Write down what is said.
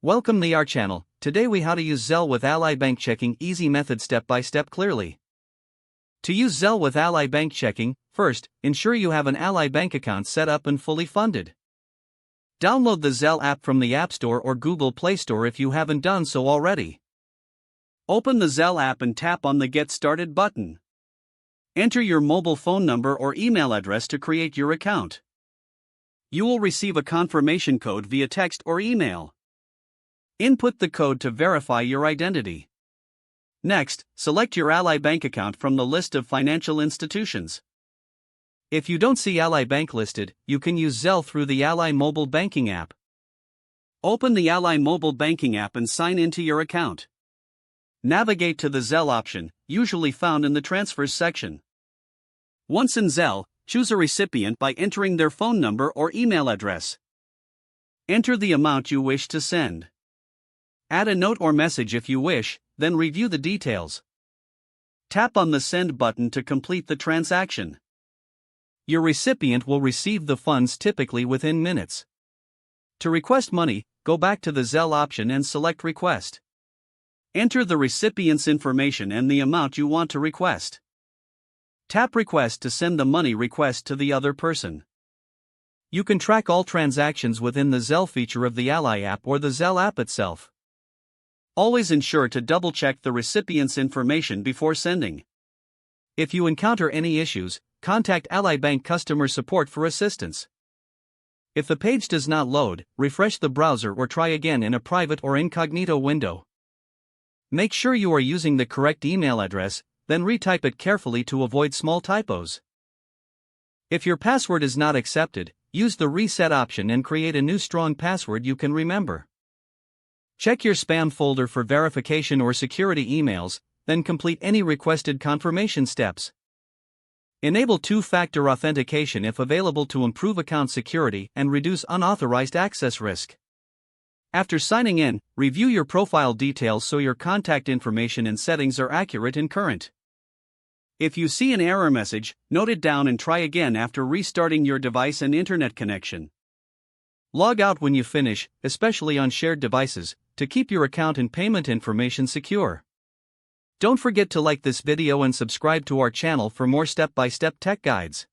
Welcome to our channel. Today we how to use Zelle with Ally Bank Checking easy method step by step clearly. To use Zelle with Ally Bank Checking, first, ensure you have an Ally Bank account set up and fully funded. Download the Zelle app from the App Store or Google Play Store if you haven't done so already. Open the Zelle app and tap on the Get Started button. Enter your mobile phone number or email address to create your account. You will receive a confirmation code via text or email. Input the code to verify your identity. Next, select your Ally Bank account from the list of financial institutions. If you don't see Ally Bank listed, you can use Zelle through the Ally mobile banking app. Open the Ally mobile banking app and sign into your account. Navigate to the Zelle option, usually found in the Transfers section. Once in Zelle, choose a recipient by entering their phone number or email address. Enter the amount you wish to send. Add a note or message if you wish, then review the details. Tap on the Send button to complete the transaction. Your recipient will receive the funds typically within minutes. To request money, go back to the Zelle option and select Request. Enter the recipient's information and the amount you want to request. Tap Request to send the money request to the other person. You can track all transactions within the Zelle feature of the Ally app or the Zelle app itself. Always ensure to double-check the recipient's information before sending. If you encounter any issues, contact Ally Bank customer support for assistance. If the page does not load, refresh the browser or try again in a private or incognito window. Make sure you are using the correct email address, then retype it carefully to avoid small typos. If your password is not accepted, use the Reset option and create a new strong password you can remember. Check your spam folder for verification or security emails, then complete any requested confirmation steps. Enable two-factor authentication if available to improve account security and reduce unauthorized access risk. After signing in, review your profile details so your contact information and settings are accurate and current. If you see an error message, note it down and try again after restarting your device and internet connection. Log out when you finish, especially on shared devices, to keep your account and payment information secure. Don't forget to like this video and subscribe to our channel for more step-by-step tech guides.